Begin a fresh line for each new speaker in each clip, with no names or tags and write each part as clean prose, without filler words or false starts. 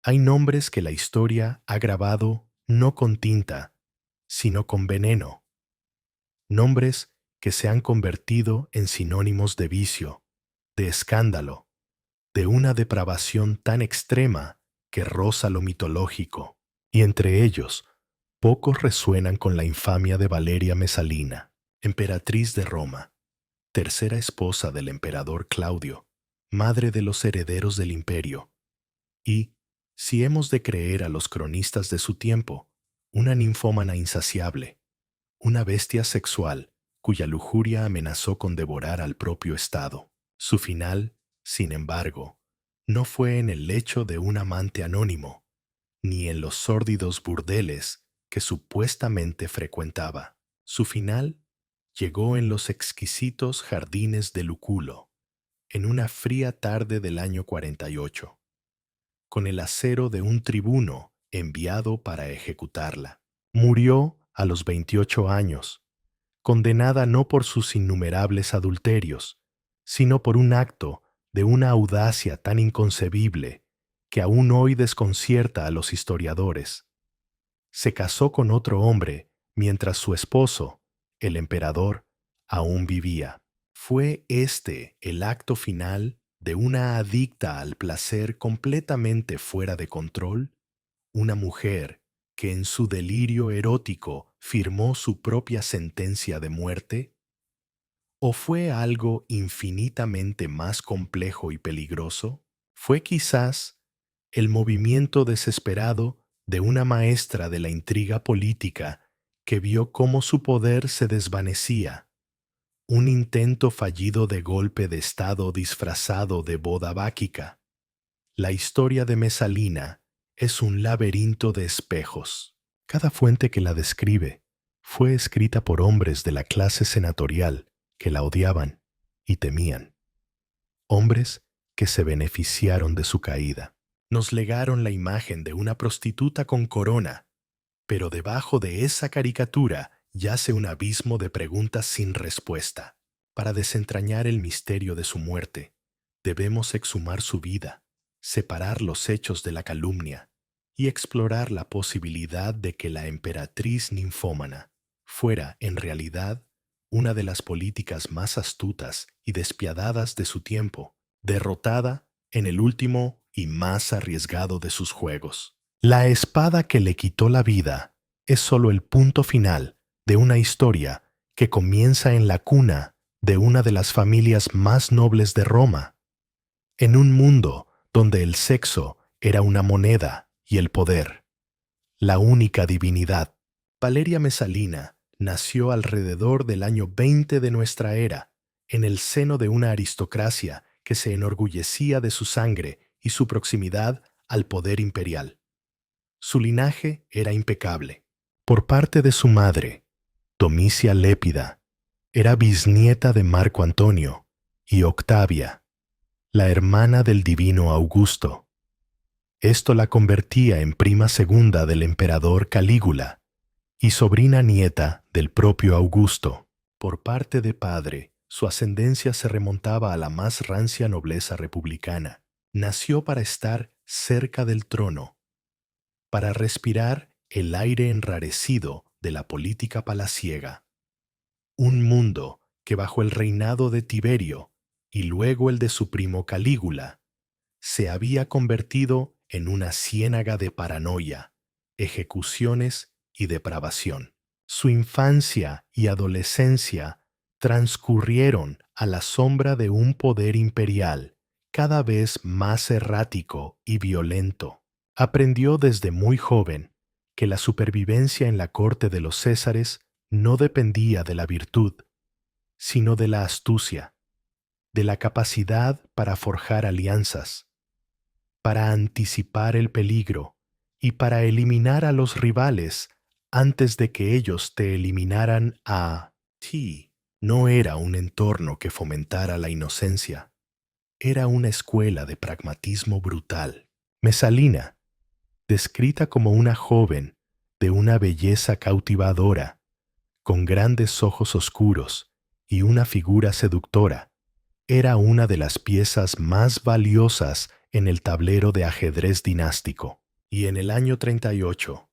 Hay nombres que la historia ha grabado no con tinta, sino con veneno. Nombres que se han convertido en sinónimos de vicio, de escándalo, de una depravación tan extrema que roza lo mitológico. Y entre ellos, pocos resuenan con la infamia de Valeria Mesalina, emperatriz de Roma, tercera esposa del emperador Claudio, madre de los herederos del imperio, y, si hemos de creer a los cronistas de su tiempo, una ninfómana insaciable, una bestia sexual cuya lujuria amenazó con devorar al propio Estado. Su final, sin embargo, no fue en el lecho de un amante anónimo, ni en los sórdidos burdeles que supuestamente frecuentaba. Su final llegó en los exquisitos jardines de Luculo, en una fría tarde del año 48, con el acero de un tribuno enviado para ejecutarla. Murió a los 28 años, condenada no por sus innumerables adulterios, sino por un acto de una audacia tan inconcebible que aún hoy desconcierta a los historiadores. Se casó con otro hombre mientras su esposo, el emperador, aún vivía. Fue este el acto final de una adicta al placer completamente fuera de control, una mujer que en su delirio erótico firmó su propia sentencia de muerte. ¿O fue algo infinitamente más complejo y peligroso? ¿Fue quizás el movimiento desesperado de una maestra de la intriga política que vio cómo su poder se desvanecía, un intento fallido de golpe de Estado disfrazado de boda báquica? La historia de Mesalina es un laberinto de espejos. Cada fuente que la describe fue escrita por hombres de la clase senatorial que la odiaban y temían. Hombres que se beneficiaron de su caída. Nos legaron la imagen de una prostituta con corona, pero debajo de esa caricatura yace un abismo de preguntas sin respuesta. Para desentrañar el misterio de su muerte, debemos exhumar su vida, separar los hechos de la calumnia y explorar la posibilidad de que la emperatriz ninfómana fuera, en realidad, una de las políticas más astutas y despiadadas de su tiempo, derrotada en el último y más arriesgado de sus juegos. La espada que le quitó la vida es solo el punto final de una historia que comienza en la cuna de una de las familias más nobles de Roma, en un mundo donde el sexo era una moneda y el poder, la única divinidad. Valeria Mesalina nació alrededor del año 20 de nuestra era, en el seno de una aristocracia que se enorgullecía de su sangre y su proximidad al poder imperial. Su linaje era impecable. Por parte de su madre, Domicia Lépida, era bisnieta de Marco Antonio y Octavia, la hermana del divino Augusto. Esto la convertía en prima segunda del emperador Calígula y sobrina nieta del propio Augusto. Por parte de padre, su ascendencia se remontaba a la más rancia nobleza republicana. Nació para estar cerca del trono, para respirar el aire enrarecido de la política palaciega. Un mundo que bajo el reinado de Tiberio y luego el de su primo Calígula, se había convertido en una ciénaga de paranoia, ejecuciones y depravación. Su infancia y adolescencia transcurrieron a la sombra de un poder imperial cada vez más errático y violento. Aprendió desde muy joven que la supervivencia en la corte de los Césares no dependía de la virtud, sino de la astucia, de la capacidad para forjar alianzas, para anticipar el peligro y para eliminar a los rivales antes de que ellos te eliminaran a ti. No era un entorno que fomentara la inocencia, era una escuela de pragmatismo brutal. Mesalina, descrita como una joven de una belleza cautivadora, con grandes ojos oscuros y una figura seductora, era una de las piezas más valiosas en el tablero de ajedrez dinástico. Y en el año 38,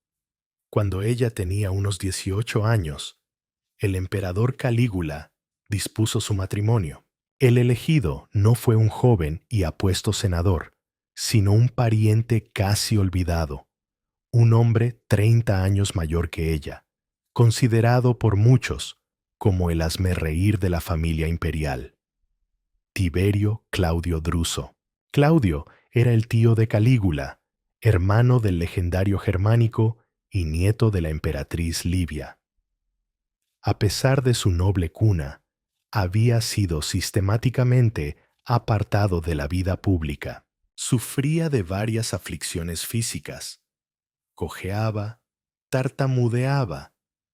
cuando ella tenía unos 18 años, el emperador Calígula dispuso su matrimonio. El elegido no fue un joven y apuesto senador, sino un pariente casi olvidado, un hombre 30 años mayor que ella, considerado por muchos como el hazmerreír de la familia imperial. Tiberio Claudio Druso. Claudio era el tío de Calígula, hermano del legendario germánico y nieto de la emperatriz Livia. A pesar de su noble cuna, había sido sistemáticamente apartado de la vida pública. Sufría de varias aflicciones físicas. Cojeaba, tartamudeaba,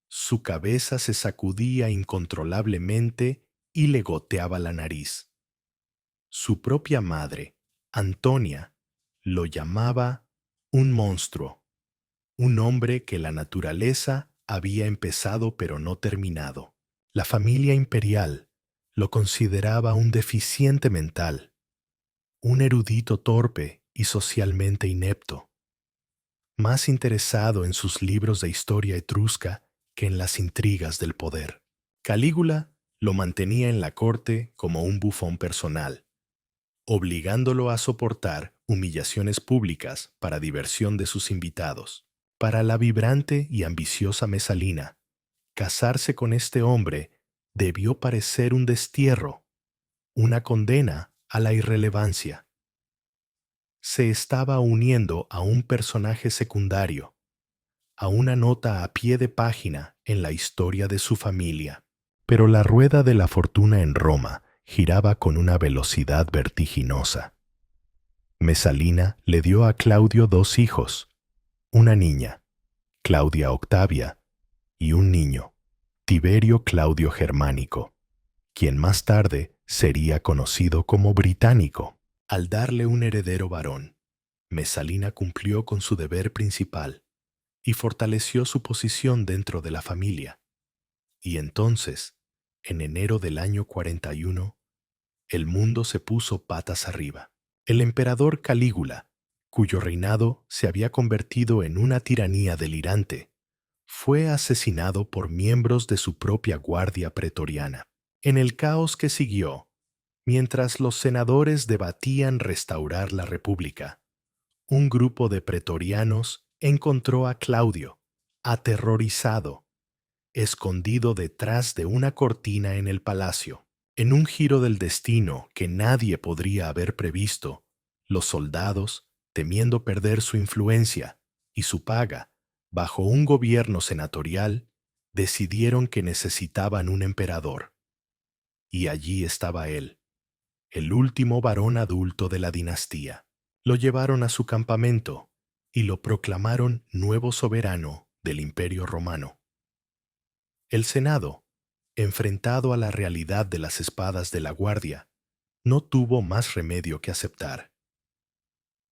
su cabeza se sacudía incontrolablemente y le goteaba la nariz. Su propia madre, Antonia, lo llamaba un monstruo, un hombre que la naturaleza había empezado pero no terminado. La familia imperial lo consideraba un deficiente mental, un erudito torpe y socialmente inepto, más interesado en sus libros de historia etrusca que en las intrigas del poder. Calígula lo mantenía en la corte como un bufón personal, obligándolo a soportar humillaciones públicas para diversión de sus invitados. Para la vibrante y ambiciosa Mesalina, casarse con este hombre debió parecer un destierro, una condena a la irrelevancia. Se estaba uniendo a un personaje secundario, a una nota a pie de página en la historia de su familia. Pero la rueda de la fortuna en Roma giraba con una velocidad vertiginosa. Mesalina le dio a Claudio 2 hijos, una niña, Claudia Octavia, y un niño, Tiberio Claudio Germánico, quien más tarde sería conocido como Británico. Al darle un heredero varón, Mesalina cumplió con su deber principal y fortaleció su posición dentro de la familia. Y entonces, en enero del año 41, el mundo se puso patas arriba. El emperador Calígula, cuyo reinado se había convertido en una tiranía delirante, fue asesinado por miembros de su propia guardia pretoriana. En el caos que siguió, mientras los senadores debatían restaurar la república, un grupo de pretorianos encontró a Claudio, aterrorizado, escondido detrás de una cortina en el palacio. En un giro del destino que nadie podría haber previsto, los soldados, temiendo perder su influencia y su paga bajo un gobierno senatorial, decidieron que necesitaban un emperador. Y allí estaba él, el último varón adulto de la dinastía. Lo llevaron a su campamento y lo proclamaron nuevo soberano del Imperio Romano. El Senado, enfrentado a la realidad de las espadas de la guardia, no tuvo más remedio que aceptar.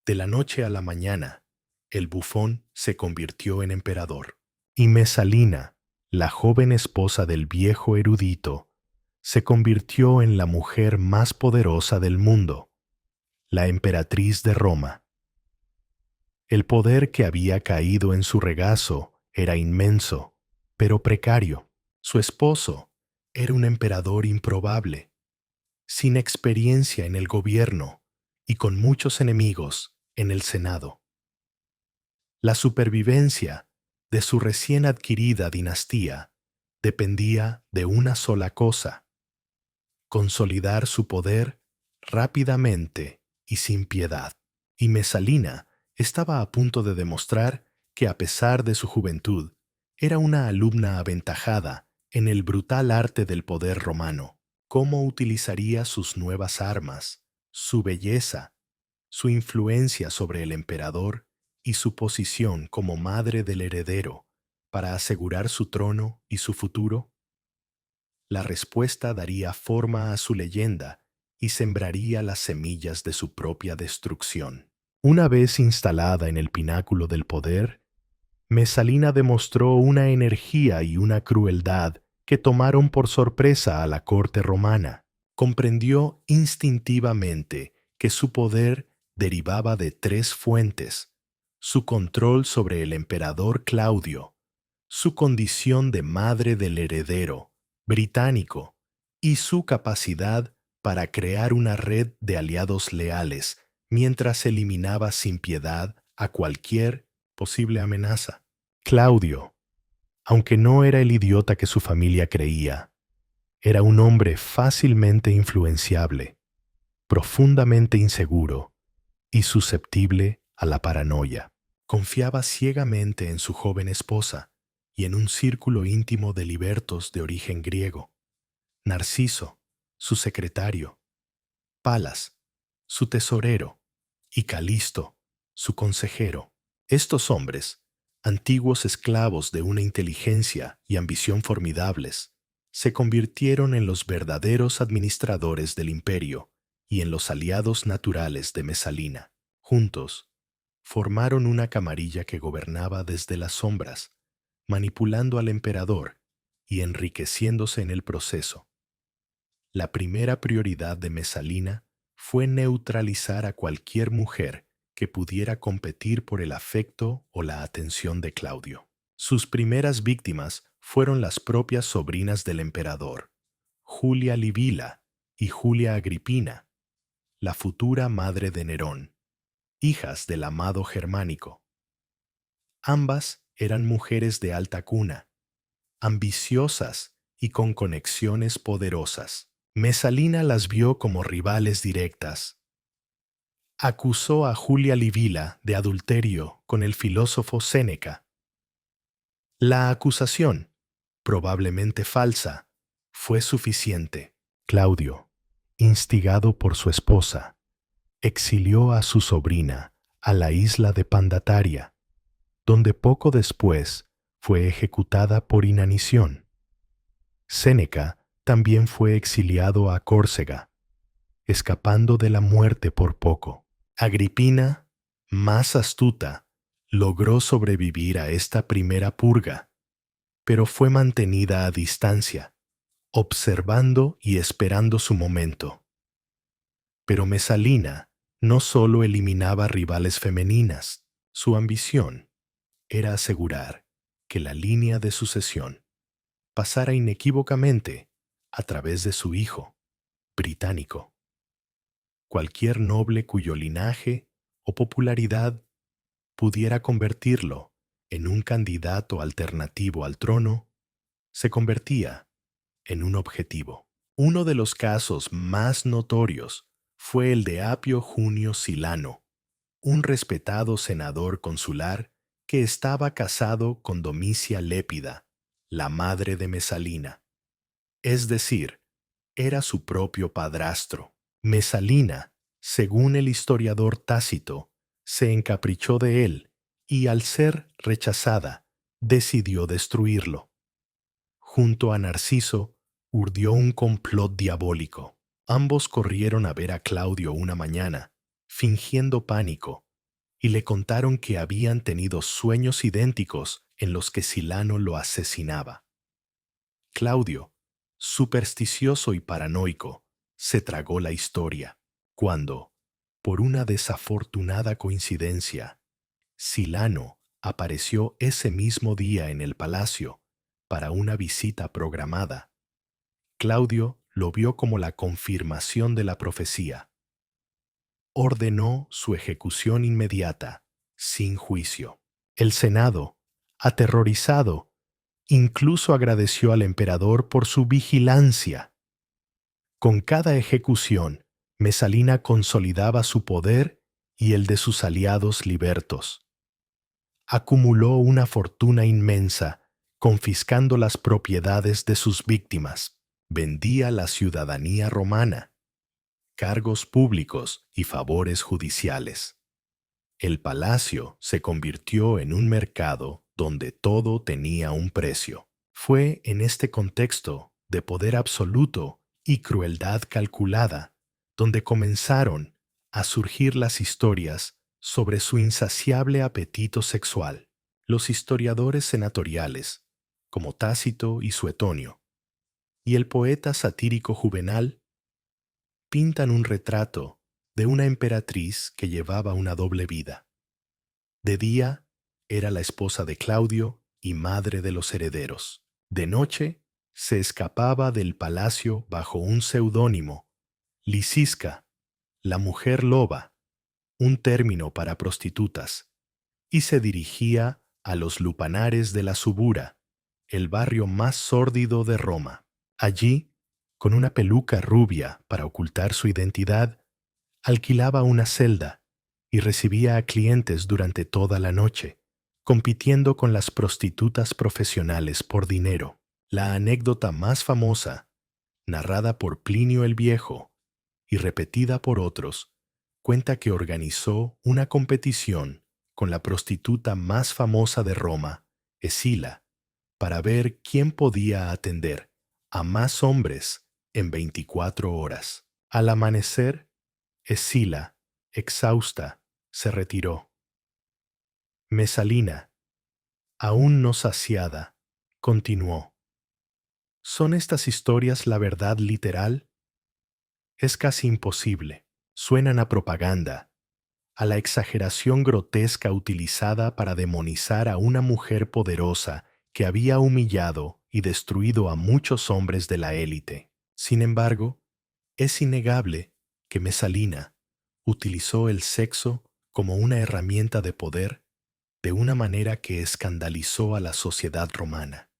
De la noche a la mañana, el bufón se convirtió en emperador, y Mesalina, la joven esposa del viejo erudito, se convirtió en la mujer más poderosa del mundo, la emperatriz de Roma. El poder que había caído en su regazo era inmenso, pero precario. Su esposo era un emperador improbable, sin experiencia en el gobierno y con muchos enemigos en el Senado. La supervivencia de su recién adquirida dinastía dependía de una sola cosa: consolidar su poder rápidamente y sin piedad. Y Mesalina estaba a punto de demostrar que, a pesar de su juventud, era una alumna aventajada en el brutal arte del poder romano. Cómo utilizaría sus nuevas armas, su belleza, su influencia sobre el emperador y su posición como madre del heredero para asegurar su trono y su futuro. La respuesta daría forma a su leyenda y sembraría las semillas de su propia destrucción. Una vez instalada en el pináculo del poder, Mesalina demostró una energía y una crueldad que tomaron por sorpresa a la corte romana. Comprendió instintivamente que su poder derivaba de tres fuentes: su control sobre el emperador Claudio, su condición de madre del heredero británico y su capacidad para crear una red de aliados leales mientras eliminaba sin piedad a cualquier posible amenaza. Claudio, aunque no era el idiota que su familia creía, era un hombre fácilmente influenciable, profundamente inseguro y susceptible a la paranoia. Confiaba ciegamente en su joven esposa y en un círculo íntimo de libertos de origen griego: Narciso, su secretario; Palas, su tesorero; y Calisto, su consejero. Estos hombres, antiguos esclavos de una inteligencia y ambición formidables, se convirtieron en los verdaderos administradores del imperio y en los aliados naturales de Mesalina. Juntos, formaron una camarilla que gobernaba desde las sombras, manipulando al emperador y enriqueciéndose en el proceso. La primera prioridad de Mesalina fue neutralizar a cualquier mujer que pudiera competir por el afecto o la atención de Claudio. Sus primeras víctimas fueron las propias sobrinas del emperador, Julia Livila y Julia Agripina, la futura madre de Nerón, hijas del amado Germánico. Ambas eran mujeres de alta cuna, ambiciosas y con conexiones poderosas. Mesalina las vio como rivales directas. Acusó a Julia Livila de adulterio con el filósofo Séneca. La acusación, probablemente falsa, fue suficiente. Claudio, instigado por su esposa, exilió a su sobrina a la isla de Pandataria, donde poco después fue ejecutada por inanición. Séneca también fue exiliado a Córcega, escapando de la muerte por poco. Agripina, más astuta, logró sobrevivir a esta primera purga, pero fue mantenida a distancia, observando y esperando su momento. Pero Mesalina no solo eliminaba rivales femeninas, su ambición era asegurar que la línea de sucesión pasara inequívocamente a través de su hijo, británico. Cualquier noble cuyo linaje o popularidad pudiera convertirlo en un candidato alternativo al trono, se convertía en un objetivo. Uno de los casos más notorios fue el de Apio Junio Silano, un respetado senador consular que estaba casado con Domicia Lépida, la madre de Mesalina. Es decir, era su propio padrastro. Mesalina, según el historiador Tácito, se encaprichó de él y, al ser rechazada, decidió destruirlo. Junto a Narciso, urdió un complot diabólico. Ambos corrieron a ver a Claudio una mañana, fingiendo pánico, y le contaron que habían tenido sueños idénticos en los que Silano lo asesinaba. Claudio, supersticioso y paranoico, se tragó la historia cuando, por una desafortunada coincidencia, Silano apareció ese mismo día en el palacio para una visita programada. Claudio lo vio como la confirmación de la profecía. Ordenó su ejecución inmediata, sin juicio. El Senado, aterrorizado, incluso agradeció al emperador por su vigilancia. Con cada ejecución, Mesalina consolidaba su poder y el de sus aliados libertos. Acumuló una fortuna inmensa, confiscando las propiedades de sus víctimas. Vendía la ciudadanía romana, cargos públicos y favores judiciales. El palacio se convirtió en un mercado donde todo tenía un precio. Fue en este contexto de poder absoluto y crueldad calculada donde comenzaron a surgir las historias sobre su insaciable apetito sexual. Los historiadores senatoriales, como Tácito y Suetonio, y el poeta satírico Juvenal, pintan un retrato de una emperatriz que llevaba una doble vida. De día era la esposa de Claudio y madre de los herederos. De noche se escapaba del palacio bajo un seudónimo, Licisca, la mujer loba, un término para prostitutas, y se dirigía a los lupanares de la Subura, el barrio más sórdido de Roma. Allí, con una peluca rubia para ocultar su identidad, alquilaba una celda y recibía a clientes durante toda la noche, compitiendo con las prostitutas profesionales por dinero. La anécdota más famosa, narrada por Plinio el Viejo y repetida por otros, cuenta que organizó una competición con la prostituta más famosa de Roma, Escila, para ver quién podía atender a más hombres en 24 horas. Al amanecer, Escila, exhausta, se retiró. Mesalina, aún no saciada, continuó. ¿Son estas historias la verdad literal? Es casi imposible. Suenan a propaganda, a la exageración grotesca utilizada para demonizar a una mujer poderosa que había humillado y destruido a muchos hombres de la élite. Sin embargo, es innegable que Mesalina utilizó el sexo como una herramienta de poder de una manera que escandalizó a la sociedad romana.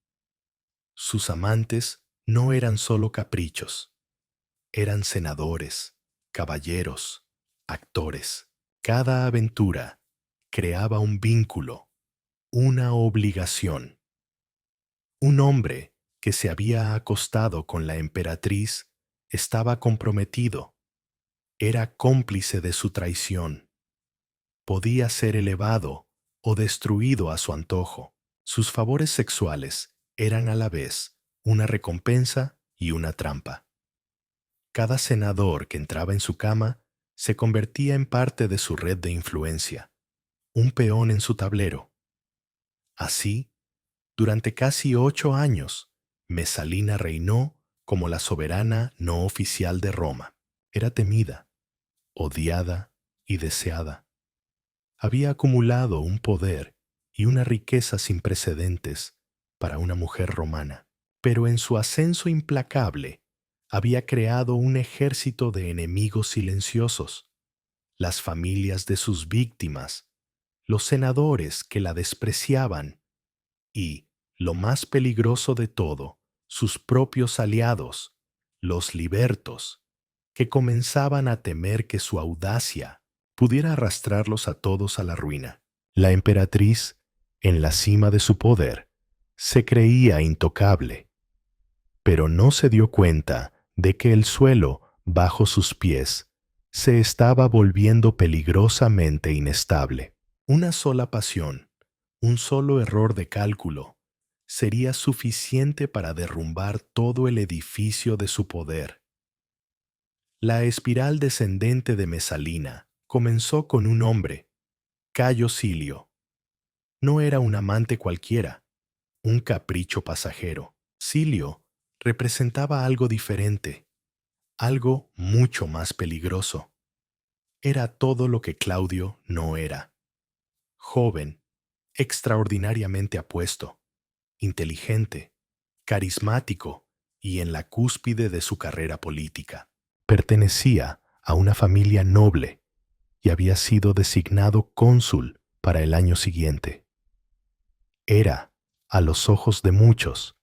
Sus amantes no eran solo caprichos, eran senadores, caballeros, actores. Cada aventura creaba un vínculo, una obligación. Un hombre que se había acostado con la emperatriz estaba comprometido, era cómplice de su traición. Podía ser elevado o destruido a su antojo. Sus favores sexuales eran a la vez una recompensa y una trampa. Cada senador que entraba en su cama se convertía en parte de su red de influencia, un peón en su tablero. Así, durante casi 8 años, Mesalina reinó como la soberana no oficial de Roma. Era temida, odiada y deseada. Había acumulado un poder y una riqueza sin precedentes para una mujer romana, pero en su ascenso implacable había creado un ejército de enemigos silenciosos, las familias de sus víctimas, los senadores que la despreciaban y, lo más peligroso de todo, sus propios aliados, los libertos, que comenzaban a temer que su audacia pudiera arrastrarlos a todos a la ruina. La emperatriz, en la cima de su poder, se creía intocable, pero no se dio cuenta de que el suelo bajo sus pies se estaba volviendo peligrosamente inestable. Una sola pasión, un solo error de cálculo, sería suficiente para derrumbar todo el edificio de su poder. La espiral descendente de Mesalina comenzó con un hombre, Cayo Silio. No era un amante cualquiera, un capricho pasajero. Silio representaba algo diferente, algo mucho más peligroso. Era todo lo que Claudio no era. Joven, extraordinariamente apuesto, inteligente, carismático y en la cúspide de su carrera política. Pertenecía a una familia noble y había sido designado cónsul para el año siguiente. Era, a los ojos de muchos,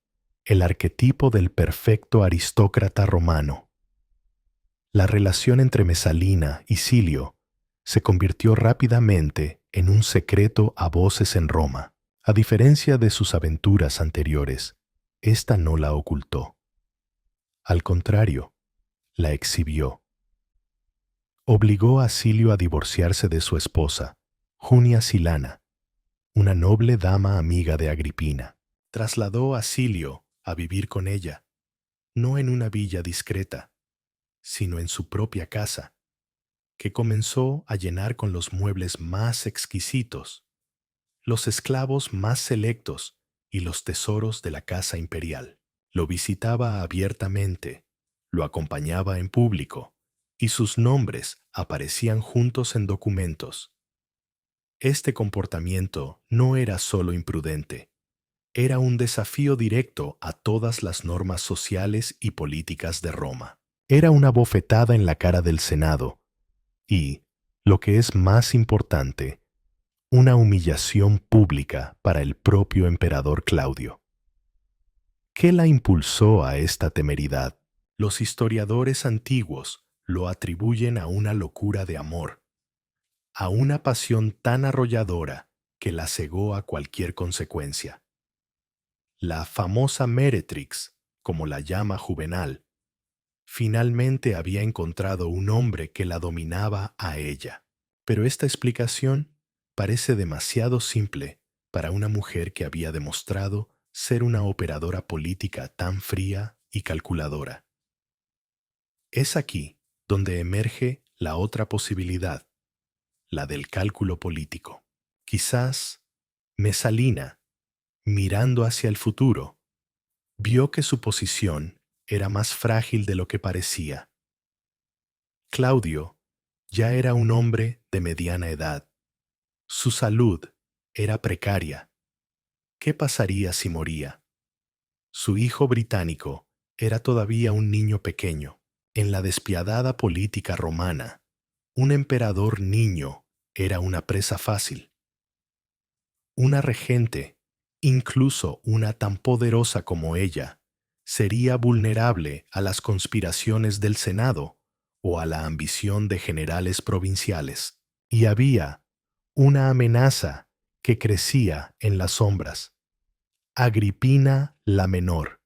el arquetipo del perfecto aristócrata romano. La relación entre Mesalina y Silio se convirtió rápidamente en un secreto a voces en Roma. A diferencia de sus aventuras anteriores, ésta no la ocultó. Al contrario, la exhibió. Obligó a Silio a divorciarse de su esposa, Junia Silana, una noble dama amiga de Agripina. Trasladó a Silio a vivir con ella, no en una villa discreta, sino en su propia casa, que comenzó a llenar con los muebles más exquisitos, los esclavos más selectos y los tesoros de la casa imperial. Lo visitaba abiertamente, lo acompañaba en público y sus nombres aparecían juntos en documentos. Este comportamiento no era solo imprudente, era un desafío directo a todas las normas sociales y políticas de Roma. Era una bofetada en la cara del Senado y, lo que es más importante, una humillación pública para el propio emperador Claudio. ¿Qué la impulsó a esta temeridad? Los historiadores antiguos lo atribuyen a una locura de amor, a una pasión tan arrolladora que la cegó a cualquier consecuencia. La famosa Meretrix, como la llama Juvenal, finalmente había encontrado un hombre que la dominaba a ella. Pero esta explicación parece demasiado simple para una mujer que había demostrado ser una operadora política tan fría y calculadora. Es aquí donde emerge la otra posibilidad, la del cálculo político. Quizás Mesalina, mirando hacia el futuro, vio que su posición era más frágil de lo que parecía. Claudio ya era un hombre de mediana edad. Su salud era precaria. ¿Qué pasaría si moría? Su hijo británico era todavía un niño pequeño. En la despiadada política romana, un emperador niño era una presa fácil. Una regente, incluso una tan poderosa como ella, sería vulnerable a las conspiraciones del Senado o a la ambición de generales provinciales. Y había una amenaza que crecía en las sombras. Agripina la Menor.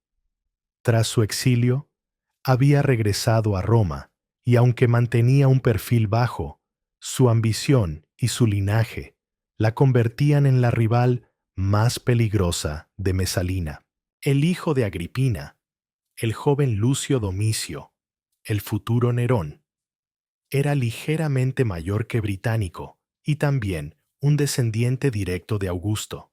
Tras su exilio, había regresado a Roma y aunque mantenía un perfil bajo, su ambición y su linaje la convertían en la rival más peligrosa de Mesalina. El hijo de Agripina, el joven Lucio Domicio, el futuro Nerón, era ligeramente mayor que Británico y también un descendiente directo de Augusto.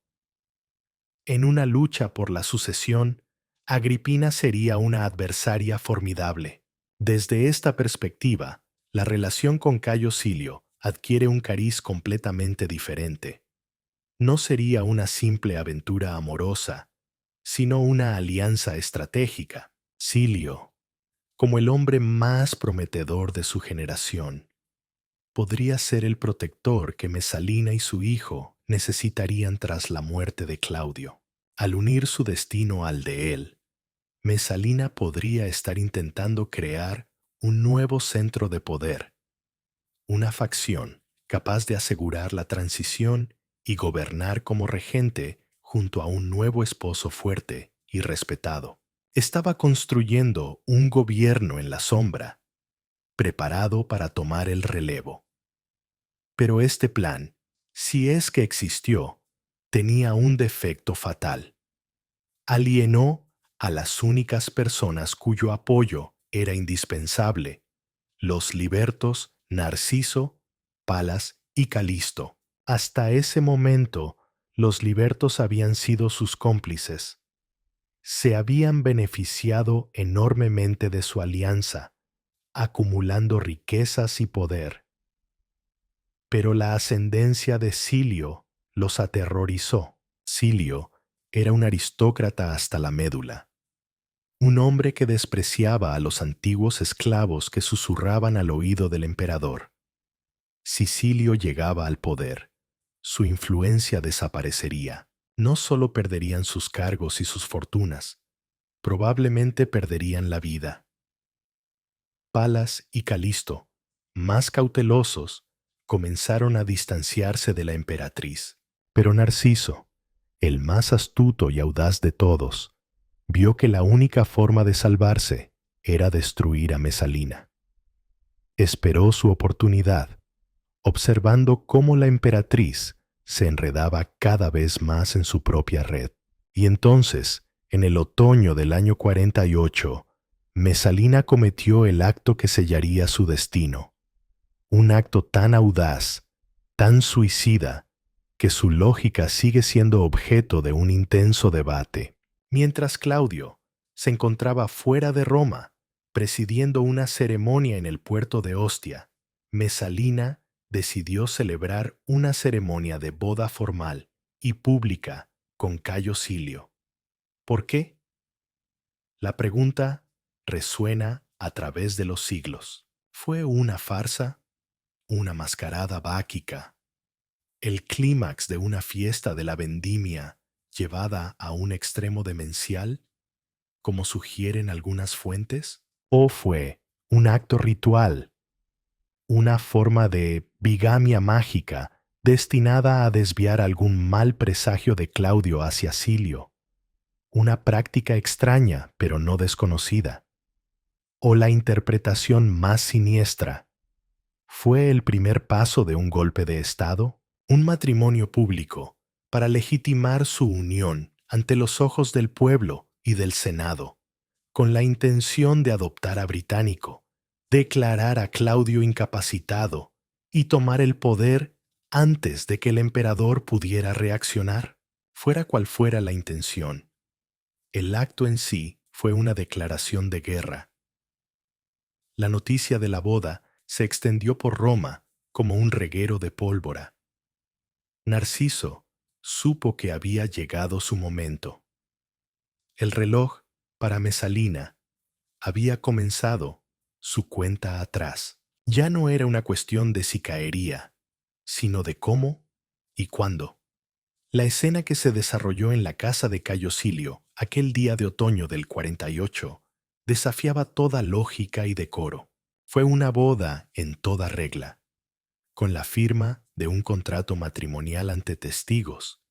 En una lucha por la sucesión, Agripina sería una adversaria formidable. Desde esta perspectiva, la relación con Cayo Silio adquiere un cariz completamente diferente. No sería una simple aventura amorosa, sino una alianza estratégica. Silio, como el hombre más prometedor de su generación, podría ser el protector que Mesalina y su hijo necesitarían tras la muerte de Claudio. Al unir su destino al de él, Mesalina podría estar intentando crear un nuevo centro de poder, una facción capaz de asegurar la transición y gobernar como regente junto a un nuevo esposo fuerte y respetado. Estaba construyendo un gobierno en la sombra, preparado para tomar el relevo. Pero este plan, si es que existió, tenía un defecto fatal. Alienó a las únicas personas cuyo apoyo era indispensable, los libertos Narciso, Palas y Calisto. Hasta ese momento, los libertos habían sido sus cómplices. Se habían beneficiado enormemente de su alianza, acumulando riquezas y poder. Pero la ascendencia de Silio los aterrorizó. Silio era un aristócrata hasta la médula, un hombre que despreciaba a los antiguos esclavos que susurraban al oído del emperador. Si Silio llegaba al poder, su influencia desaparecería. No solo perderían sus cargos y sus fortunas, probablemente perderían la vida. Palas y Calisto, más cautelosos, comenzaron a distanciarse de la emperatriz. Pero Narciso, el más astuto y audaz de todos, vio que la única forma de salvarse era destruir a Mesalina. Esperó su oportunidad, observando cómo la emperatriz se enredaba cada vez más en su propia red. Y entonces, en el otoño del año 48, Mesalina cometió el acto que sellaría su destino. Un acto tan audaz, tan suicida, que su lógica sigue siendo objeto de un intenso debate. Mientras Claudio se encontraba fuera de Roma, Presidiendo una ceremonia en el puerto de Ostia, Mesalina decidió celebrar una ceremonia de boda formal y pública con Cayo Silio. ¿Por qué? La pregunta resuena a través de los siglos. ¿Fue una farsa? ¿Una mascarada báquica? ¿El clímax de una fiesta de la vendimia llevada a un extremo demencial, como sugieren algunas fuentes? ¿O fue un acto ritual, una forma de bigamia mágica destinada a desviar algún mal presagio de Claudio hacia Silio? Una práctica extraña pero no desconocida. ¿O la interpretación más siniestra? ¿Fue el primer paso de un golpe de Estado? ¿Un matrimonio público para legitimar su unión ante los ojos del pueblo y del Senado, con la intención de adoptar a Británico, declarar a Claudio incapacitado y tomar el poder antes de que el emperador pudiera reaccionar? Fuera cual fuera la intención, el acto en sí fue una declaración de guerra. La noticia de la boda se extendió por Roma como un reguero de pólvora. Narciso supo que había llegado su momento. El reloj, para Mesalina, había comenzado su cuenta atrás. Ya no era una cuestión de si caería, sino de cómo y cuándo. La escena que se desarrolló en la casa de Cayo Silio aquel día de otoño del 48 desafiaba toda lógica y decoro. Fue una boda en toda regla, con la firma de un contrato matrimonial ante testigos,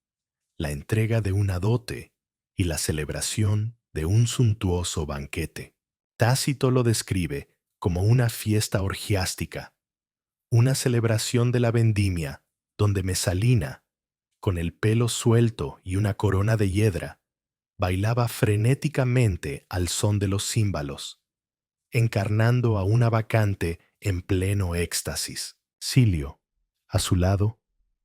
la entrega de una dote y la celebración de un suntuoso banquete. Tácito lo describe como una fiesta orgiástica, una celebración de la vendimia donde Mesalina, con el pelo suelto y una corona de hiedra, bailaba frenéticamente al son de los címbalos, encarnando a una bacante en pleno éxtasis. Silio, a su lado,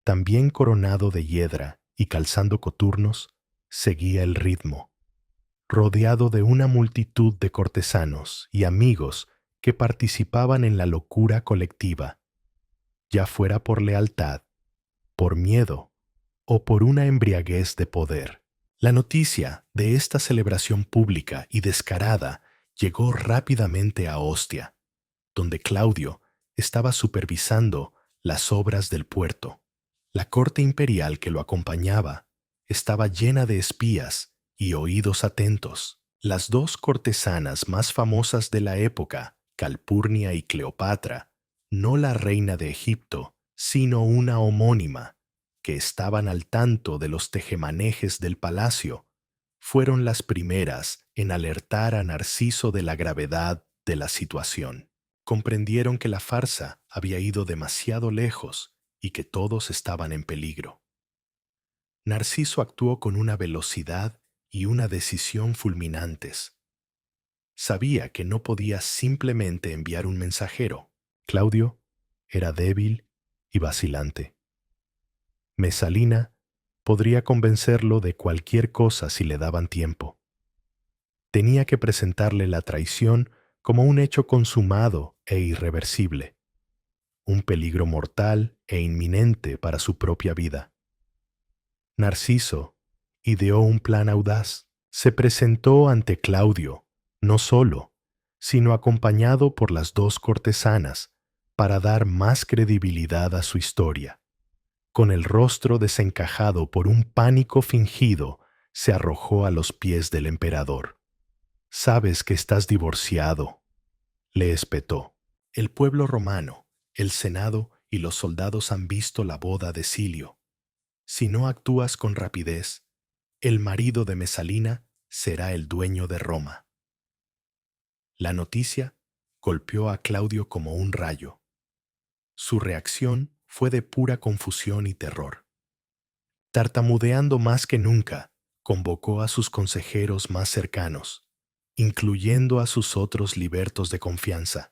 también coronado de hiedra y calzando coturnos, seguía el ritmo, rodeado de una multitud de cortesanos y amigos que participaban en la locura colectiva, ya fuera por lealtad, por miedo o por una embriaguez de poder. La noticia de esta celebración pública y descarada llegó rápidamente a Ostia, donde Claudio estaba supervisando las obras del puerto. La corte imperial que lo acompañaba estaba llena de espías y oídos atentos. Las dos cortesanas más famosas de la época, Calpurnia y Cleopatra, no la reina de Egipto, sino una homónima, que estaban al tanto de los tejemanejes del palacio, fueron las primeras en alertar a Narciso de la gravedad de la situación. Comprendieron que la farsa había ido demasiado lejos y que todos estaban en peligro. Narciso actuó con una velocidad y una decisión fulminantes. Sabía que no podía simplemente enviar un mensajero. Claudio era débil y vacilante. Mesalina podría convencerlo de cualquier cosa si le daban tiempo. Tenía que presentarle la traición como un hecho consumado e irreversible, un peligro mortal e inminente para su propia vida. Narciso ideó un plan audaz. Se presentó ante Claudio, no solo, sino acompañado por las dos cortesanas, para dar más credibilidad a su historia. Con el rostro desencajado por un pánico fingido, se arrojó a los pies del emperador. «Sabes que estás divorciado», le espetó. El pueblo romano, el Senado y los soldados han visto la boda de Silio. Si no actúas con rapidez, el marido de Mesalina será el dueño de Roma. La noticia golpeó a Claudio como un rayo. Su reacción fue de pura confusión y terror. Tartamudeando más que nunca, convocó a sus consejeros más cercanos, incluyendo a sus otros libertos de confianza.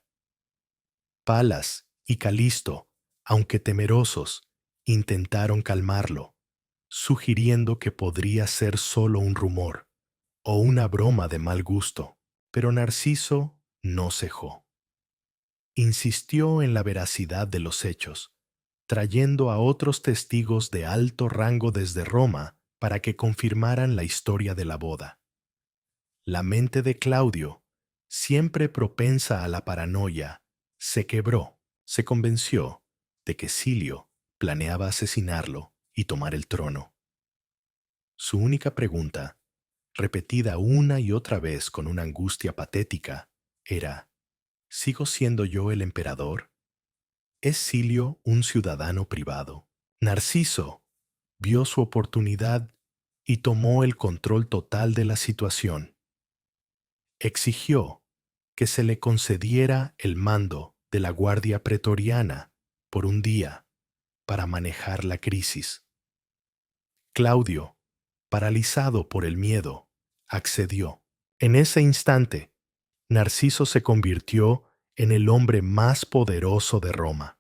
Palas y Calisto, aunque temerosos, intentaron calmarlo, sugiriendo que podría ser solo un rumor o una broma de mal gusto. Pero Narciso no cejó. Insistió en la veracidad de los hechos, trayendo a otros testigos de alto rango desde Roma para que confirmaran la historia de la boda. La mente de Claudio, siempre propensa a la paranoia, se quebró, se convenció de que Silio planeaba asesinarlo y tomar el trono. Su única pregunta, repetida una y otra vez con una angustia patética, era: ¿sigo siendo yo el emperador? ¿Es Silio un ciudadano privado? Narciso vio su oportunidad y tomó el control total de la situación. Exigió que se le concediera el mando de la Guardia Pretoriana por un día para manejar la crisis. Claudio, paralizado por el miedo, accedió. En ese instante, Narciso se convirtió en el hombre más poderoso de Roma.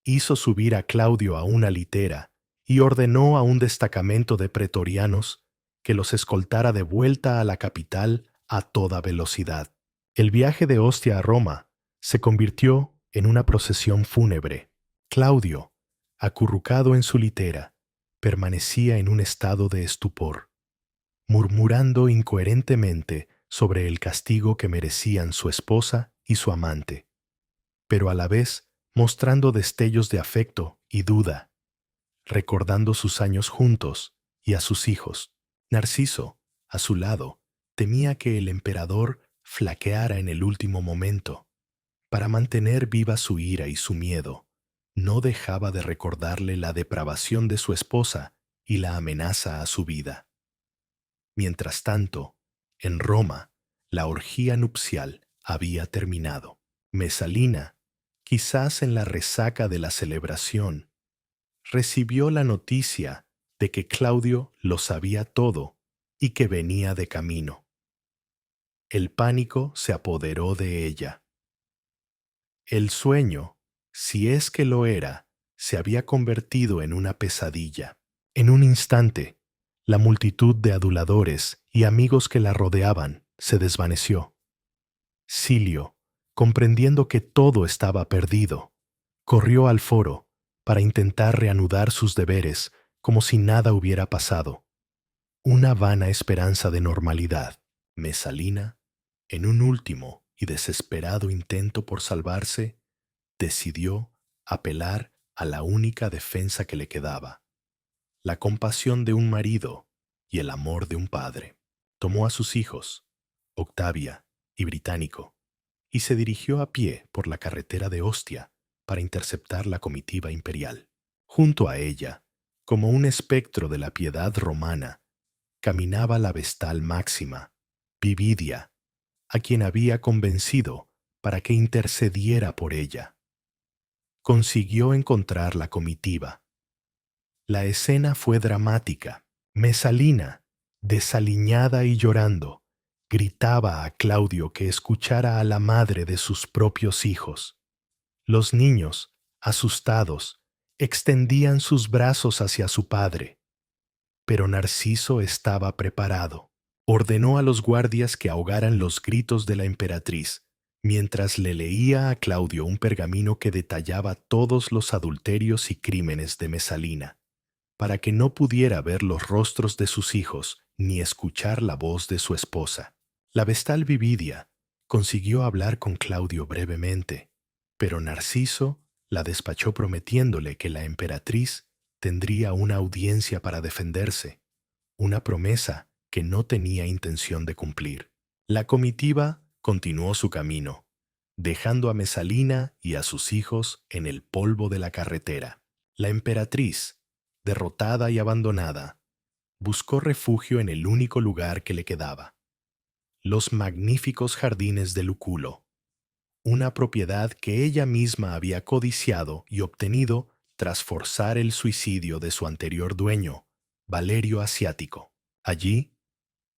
Hizo subir a Claudio a una litera y ordenó a un destacamento de pretorianos que los escoltara de vuelta a la capital a toda velocidad. El viaje de Ostia a Roma se convirtió en una procesión fúnebre. Claudio, acurrucado en su litera, permanecía en un estado de estupor, murmurando incoherentemente sobre el castigo que merecían su esposa y su amante, pero a la vez mostrando destellos de afecto y duda, recordando sus años juntos y a sus hijos. Narciso, a su lado, temía que el emperador flaqueara en el último momento. Para mantener viva su ira y su miedo, no dejaba de recordarle la depravación de su esposa y la amenaza a su vida. Mientras tanto, en Roma, la orgía nupcial había terminado. Mesalina, quizás en la resaca de la celebración, recibió la noticia de que Claudio lo sabía todo y que venía de camino. El pánico se apoderó de ella. El sueño, si es que lo era, se había convertido en una pesadilla. En un instante, la multitud de aduladores y amigos que la rodeaban se desvaneció. Silio, comprendiendo que todo estaba perdido, corrió al foro para intentar reanudar sus deberes como si nada hubiera pasado. Una vana esperanza de normalidad. Mesalina, en un último y desesperado intento por salvarse, decidió apelar a la única defensa que le quedaba: la compasión de un marido y el amor de un padre. Tomó a sus hijos, Octavia y Británico, y se dirigió a pie por la carretera de Ostia para interceptar la comitiva imperial. Junto a ella, como un espectro de la piedad romana, caminaba la vestal máxima, Vividia, a quien había convencido para que intercediera por ella. Consiguió encontrar la comitiva. La escena fue dramática. Mesalina, desaliñada y llorando, gritaba a Claudio que escuchara a la madre de sus propios hijos. Los niños, asustados, extendían sus brazos hacia su padre. Pero Narciso estaba preparado. Ordenó a los guardias que ahogaran los gritos de la emperatriz, mientras le leía a Claudio un pergamino que detallaba todos los adulterios y crímenes de Mesalina, para que no pudiera ver los rostros de sus hijos ni escuchar la voz de su esposa. La vestal Vividia consiguió hablar con Claudio brevemente, pero Narciso la despachó prometiéndole que la emperatriz tendría una audiencia para defenderse, una promesa que no tenía intención de cumplir. La comitiva continuó su camino, dejando a Mesalina y a sus hijos en el polvo de la carretera. La emperatriz, derrotada y abandonada, buscó refugio en el único lugar que le quedaba: los magníficos jardines de Luculo, una propiedad que ella misma había codiciado y obtenido tras forzar el suicidio de su anterior dueño, Valerio Asiático. Allí,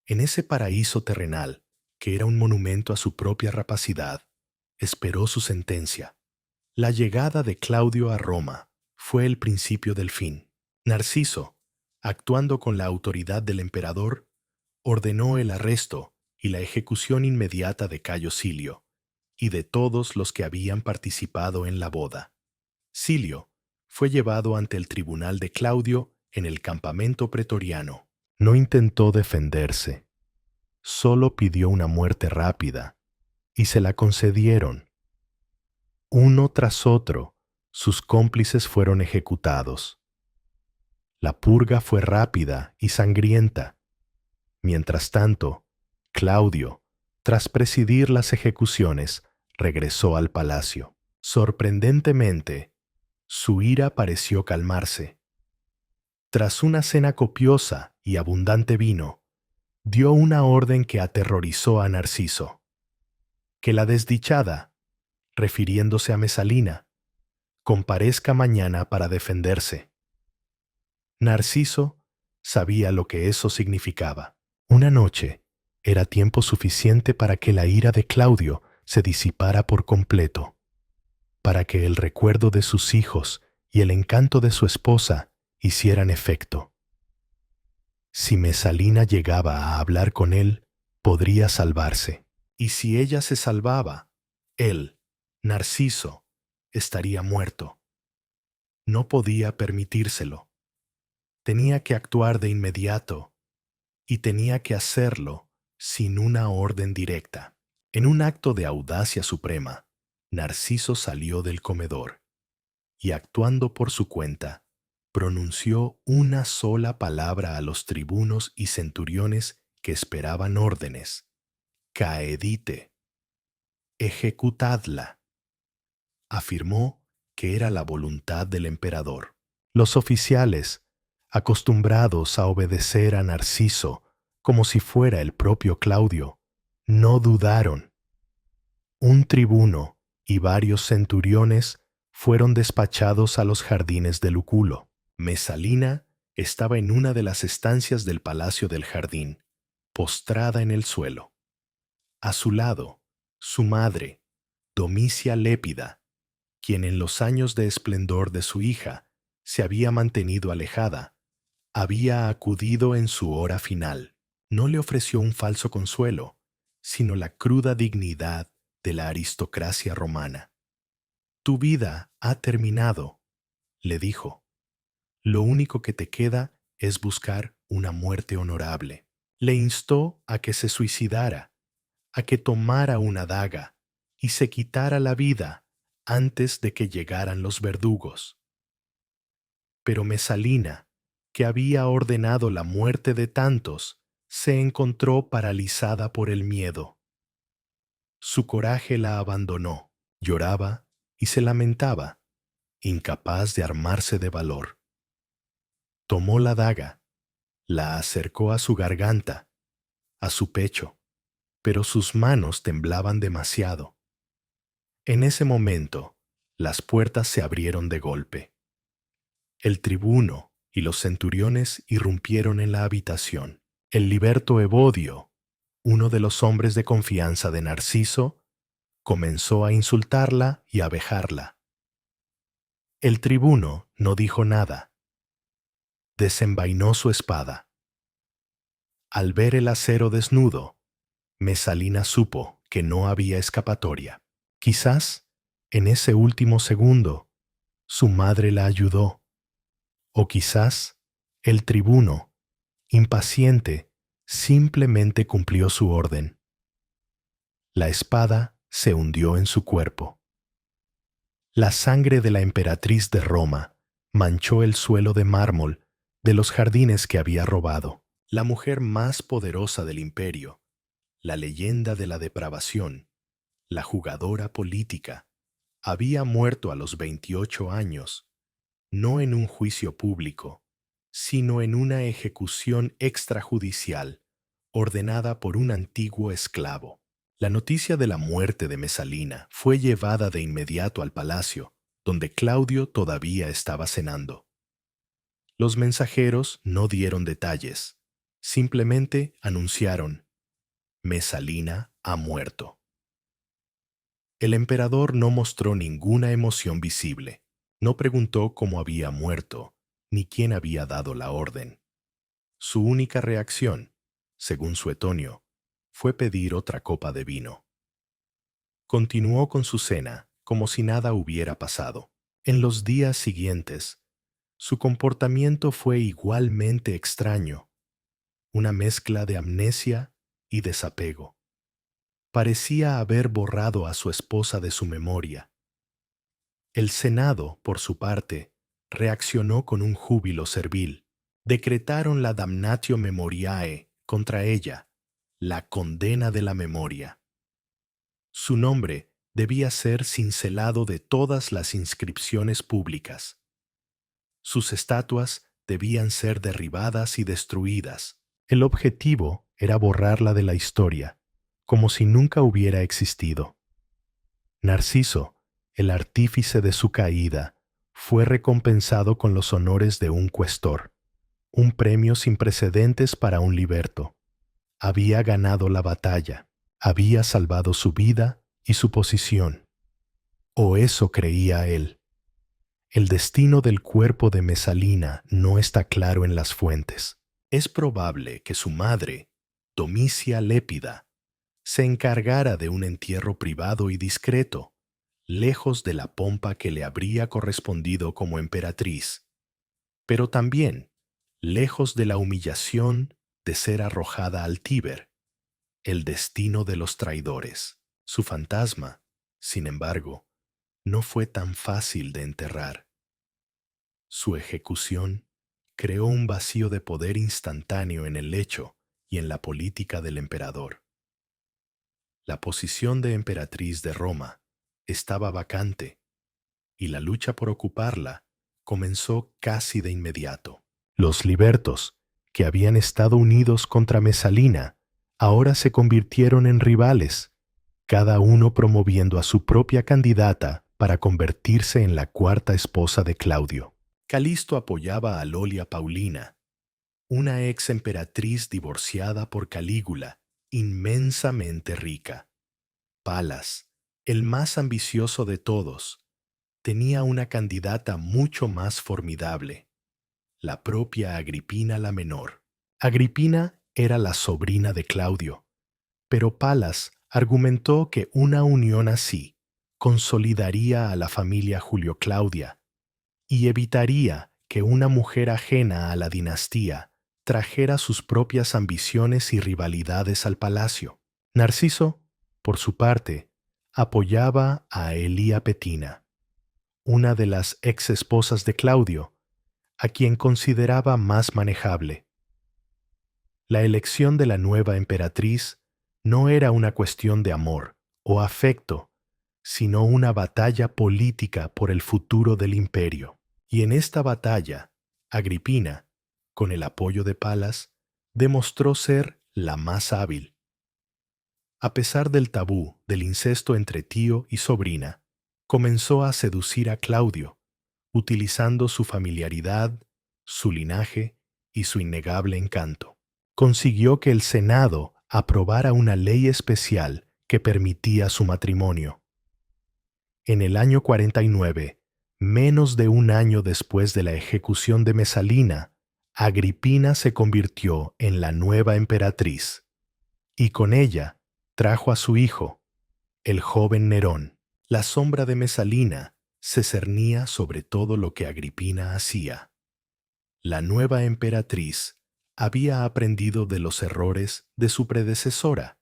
en ese paraíso terrenal, que era un monumento a su propia rapacidad, esperó su sentencia. La llegada de Claudio a Roma fue el principio del fin. Narciso, actuando con la autoridad del emperador, ordenó el arresto y la ejecución inmediata de Cayo Silio y de todos los que habían participado en la boda. Silio fue llevado ante el tribunal de Claudio en el campamento pretoriano. No intentó defenderse, solo pidió una muerte rápida, y se la concedieron. Uno tras otro, sus cómplices fueron ejecutados. La purga fue rápida y sangrienta. Mientras tanto, Claudio, tras presidir las ejecuciones, regresó al palacio. Sorprendentemente, su ira pareció calmarse. Tras una cena copiosa y abundante vino, dio una orden que aterrorizó a Narciso: que la desdichada, refiriéndose a Mesalina, comparezca mañana para defenderse. Narciso sabía lo que eso significaba. Una noche era tiempo suficiente para que la ira de Claudio se disipara por completo, para que el recuerdo de sus hijos y el encanto de su esposa hicieran efecto. Si Mesalina llegaba a hablar con él, podría salvarse. Y si ella se salvaba, él, Narciso, estaría muerto. No podía permitírselo. Tenía que actuar de inmediato, y tenía que hacerlo sin una orden directa. En un acto de audacia suprema, Narciso salió del comedor y, actuando por su cuenta, pronunció una sola palabra a los tribunos y centuriones que esperaban órdenes: caedite, ejecutadla. Afirmó que era la voluntad del emperador. Los oficiales, acostumbrados a obedecer a Narciso como si fuera el propio Claudio, no dudaron. Un tribuno y varios centuriones fueron despachados a los jardines de Luculo. Mesalina estaba en una de las estancias del palacio del jardín, postrada en el suelo. A su lado, su madre, Domicia Lépida, quien en los años de esplendor de su hija se había mantenido alejada, había acudido en su hora final. No le ofreció un falso consuelo, sino la cruda dignidad de la aristocracia romana. Tu vida ha terminado, le dijo. Lo único que te queda es buscar una muerte honorable. Le instó a que se suicidara, a que tomara una daga y se quitara la vida antes de que llegaran los verdugos. Pero Mesalina, que había ordenado la muerte de tantos, se encontró paralizada por el miedo. Su coraje la abandonó, lloraba y se lamentaba, incapaz de armarse de valor. Tomó la daga, la acercó a su garganta, a su pecho, pero sus manos temblaban demasiado. En ese momento, las puertas se abrieron de golpe. El tribuno y los centuriones irrumpieron en la habitación. El liberto Evodio, uno de los hombres de confianza de Narciso, comenzó a insultarla y a vejarla. El tribuno no dijo nada. Desenvainó su espada. Al ver el acero desnudo, Mesalina supo que no había escapatoria. Quizás, en ese último segundo, su madre la ayudó. O quizás, el tribuno, impaciente, simplemente cumplió su orden. La espada se hundió en su cuerpo. La sangre de la emperatriz de Roma manchó el suelo de mármol de los jardines que había robado. La mujer más poderosa del imperio, la leyenda de la depravación, la jugadora política, había muerto a los 28 años, no en un juicio público, sino en una ejecución extrajudicial ordenada por un antiguo esclavo. La noticia de la muerte de Mesalina fue llevada de inmediato al palacio, donde Claudio todavía estaba cenando. Los mensajeros no dieron detalles, simplemente anunciaron: Mesalina ha muerto. El emperador no mostró ninguna emoción visible, no preguntó cómo había muerto, ni quién había dado la orden. Su única reacción, según Suetonio, fue pedir otra copa de vino. Continuó con su cena como si nada hubiera pasado. En los días siguientes, su comportamiento fue igualmente extraño, una mezcla de amnesia y desapego. Parecía haber borrado a su esposa de su memoria. El Senado, por su parte, reaccionó con un júbilo servil. Decretaron la damnatio memoriae contra ella, la condena de la memoria. Su nombre debía ser cincelado de todas las inscripciones públicas. Sus estatuas debían ser derribadas y destruidas. El objetivo era borrarla de la historia, como si nunca hubiera existido. Narciso, el artífice de su caída, fue recompensado con los honores de un cuestor, un premio sin precedentes para un liberto. Había ganado la batalla, había salvado su vida y su posición. O eso creía él. El destino del cuerpo de Mesalina no está claro en las fuentes. Es probable que su madre, Domicia Lépida, se encargara de un entierro privado y discreto, lejos de la pompa que le habría correspondido como emperatriz, pero también lejos de la humillación de ser arrojada al Tíber, el destino de los traidores. Su fantasma, sin embargo, no fue tan fácil de enterrar. Su ejecución creó un vacío de poder instantáneo en el lecho y en la política del emperador. La posición de emperatriz de Roma estaba vacante, y la lucha por ocuparla comenzó casi de inmediato. Los libertos, que habían estado unidos contra Mesalina, ahora se convirtieron en rivales, cada uno promoviendo a su propia candidata para convertirse en la cuarta esposa de Claudio. Calisto apoyaba a Lolia Paulina, una ex emperatriz divorciada por Calígula, inmensamente rica. Palas, el más ambicioso de todos, tenía una candidata mucho más formidable, la propia Agripina la menor. Agripina era la sobrina de Claudio, pero Palas argumentó que una unión así consolidaría a la familia Julio-Claudia y evitaría que una mujer ajena a la dinastía trajera sus propias ambiciones y rivalidades al palacio. Narciso, por su parte, apoyaba a Elía Petina, una de las ex esposas de Claudio, a quien consideraba más manejable. La elección de la nueva emperatriz no era una cuestión de amor o afecto, sino una batalla política por el futuro del imperio. Y en esta batalla, Agripina, con el apoyo de Palas, demostró ser la más hábil. A pesar del tabú del incesto entre tío y sobrina, comenzó a seducir a Claudio, utilizando su familiaridad, su linaje y su innegable encanto. Consiguió que el Senado aprobara una ley especial que permitía su matrimonio. En el año 49, menos de un año después de la ejecución de Mesalina, Agripina se convirtió en la nueva emperatriz, y con ella trajo a su hijo, el joven Nerón. La sombra de Mesalina se cernía sobre todo lo que Agripina hacía. La nueva emperatriz había aprendido de los errores de su predecesora.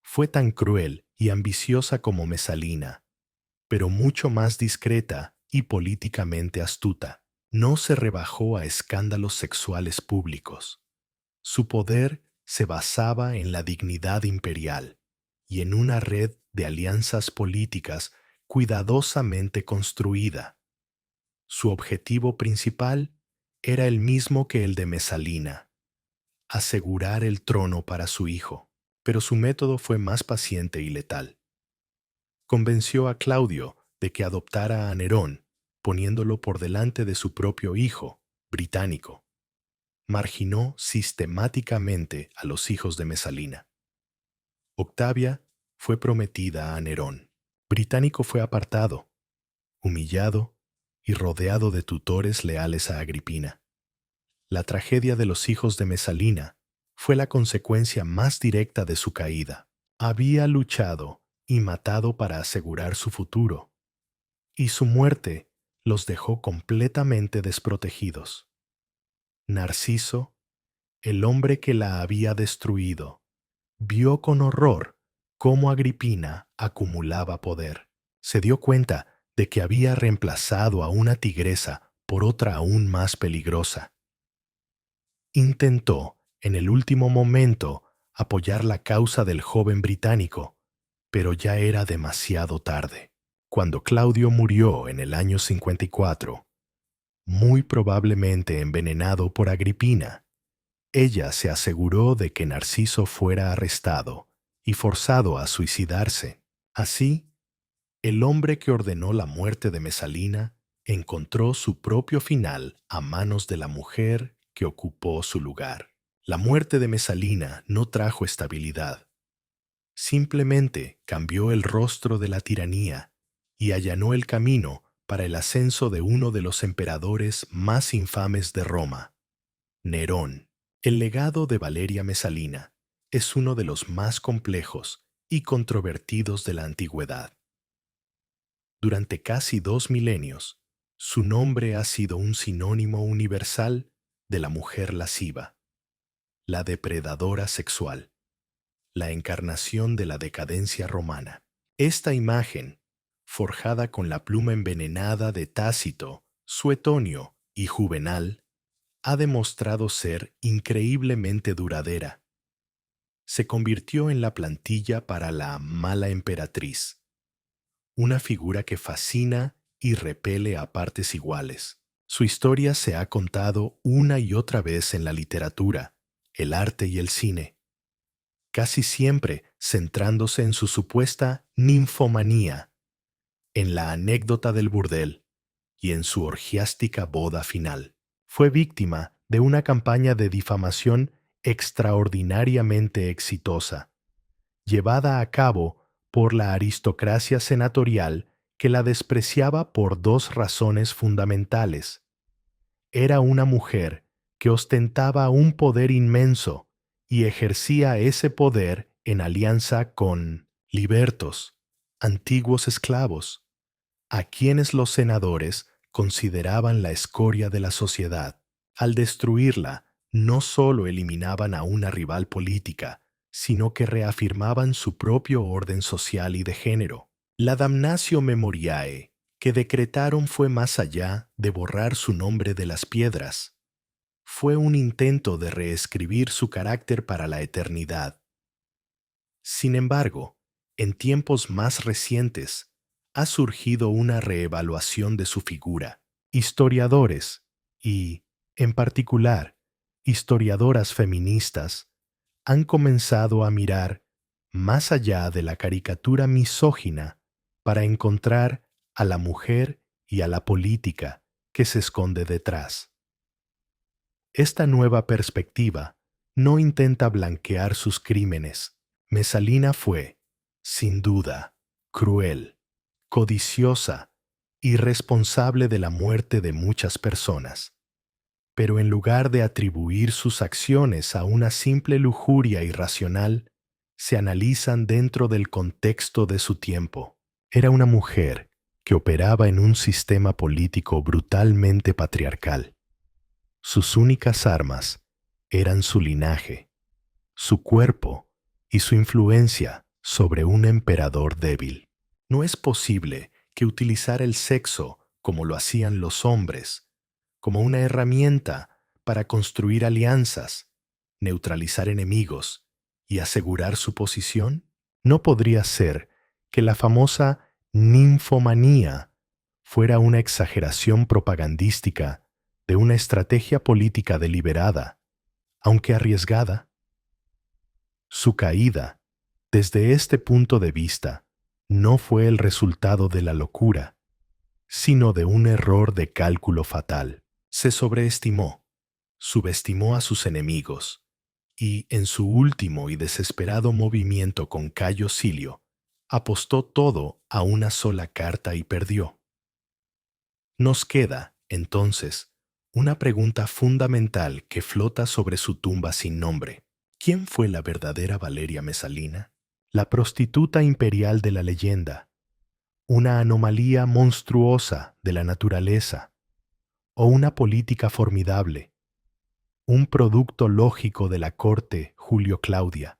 Fue tan cruel y ambiciosa como Mesalina, pero mucho más discreta y políticamente astuta. No se rebajó a escándalos sexuales públicos. Su poder se basaba en la dignidad imperial y en una red de alianzas políticas cuidadosamente construida. Su objetivo principal era el mismo que el de Mesalina: asegurar el trono para su hijo, pero su método fue más paciente y letal. Convenció a Claudio de que adoptara a Nerón, poniéndolo por delante de su propio hijo, Británico. Marginó sistemáticamente a los hijos de Mesalina. Octavia fue prometida a Nerón. Británico fue apartado, humillado y rodeado de tutores leales a Agripina. La tragedia de los hijos de Mesalina fue la consecuencia más directa de su caída. Había luchado y matado para asegurar su futuro, y su muerte los dejó completamente desprotegidos. Narciso, el hombre que la había destruido, vio con horror cómo Agripina acumulaba poder. Se dio cuenta de que había reemplazado a una tigresa por otra aún más peligrosa. Intentó, en el último momento, apoyar la causa del joven británico, pero ya era demasiado tarde. Cuando Claudio murió en el año 54, muy probablemente envenenado por Agripina, ella se aseguró de que Narciso fuera arrestado y forzado a suicidarse. Así, el hombre que ordenó la muerte de Mesalina encontró su propio final a manos de la mujer que ocupó su lugar. La muerte de Mesalina no trajo estabilidad. Simplemente cambió el rostro de la tiranía y allanó el camino para el ascenso de uno de los emperadores más infames de Roma, Nerón. El legado de Valeria Mesalina es uno de los más complejos y controvertidos de la antigüedad. Durante casi 2 milenios, su nombre ha sido un sinónimo universal de la mujer lasciva, la depredadora sexual, la encarnación de la decadencia romana. Esta imagen, forjada con la pluma envenenada de Tácito, Suetonio y Juvenal, ha demostrado ser increíblemente duradera. Se convirtió en la plantilla para la mala emperatriz, una figura que fascina y repele a partes iguales. Su historia se ha contado una y otra vez en la literatura, el arte y el cine, casi siempre centrándose en su supuesta ninfomanía, en la anécdota del burdel y en su orgiástica boda final. Fue víctima de una campaña de difamación extraordinariamente exitosa, llevada a cabo por la aristocracia senatorial que la despreciaba por dos razones fundamentales. Era una mujer que ostentaba un poder inmenso y ejercía ese poder en alianza con libertos, antiguos esclavos, a quienes los senadores consideraban la escoria de la sociedad. Al destruirla, no solo eliminaban a una rival política, sino que reafirmaban su propio orden social y de género. La damnatio memoriae que decretaron fue más allá de borrar su nombre de las piedras. Fue un intento de reescribir su carácter para la eternidad. Sin embargo, en tiempos más recientes, ha surgido una reevaluación de su figura. Historiadores y, en particular, historiadoras feministas han comenzado a mirar más allá de la caricatura misógina para encontrar a la mujer y a la política que se esconde detrás. Esta nueva perspectiva no intenta blanquear sus crímenes. Mesalina fue, sin duda, cruel, codiciosa y responsable de la muerte de muchas personas. Pero en lugar de atribuir sus acciones a una simple lujuria irracional, se analizan dentro del contexto de su tiempo. Era una mujer que operaba en un sistema político brutalmente patriarcal. Sus únicas armas eran su linaje, su cuerpo y su influencia sobre un emperador débil. No es posible que utilizara el sexo como lo hacían los hombres, como una herramienta para construir alianzas, neutralizar enemigos y asegurar su posición. No podría ser que la famosa ninfomanía fuera una exageración propagandística de una estrategia política deliberada, aunque arriesgada. Su caída, desde este punto de vista, no fue el resultado de la locura, sino de un error de cálculo fatal. Se sobreestimó, subestimó a sus enemigos, y en su último y desesperado movimiento con Cayo Silio, apostó todo a una sola carta y perdió. Nos queda, entonces, una pregunta fundamental que flota sobre su tumba sin nombre. ¿Quién fue la verdadera Valeria Mesalina? La prostituta imperial de la leyenda, una anomalía monstruosa de la naturaleza, o una política formidable, un producto lógico de la corte Julio-Claudia,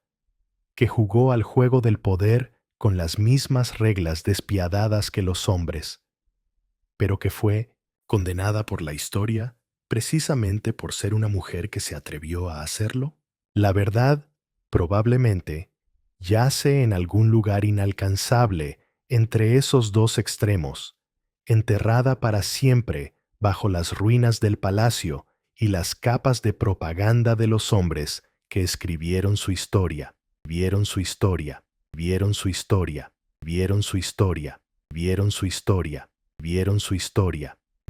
que jugó al juego del poder con las mismas reglas despiadadas que los hombres, pero que fue condenada por la historia precisamente por ser una mujer que se atrevió a hacerlo? La verdad, probablemente, yace en algún lugar inalcanzable entre esos dos extremos, enterrada para siempre bajo las ruinas del palacio y las capas de propaganda de los hombres que escribieron su historia, vieron su historia, vieron su historia, vieron su historia, vieron su historia, vieron su historia.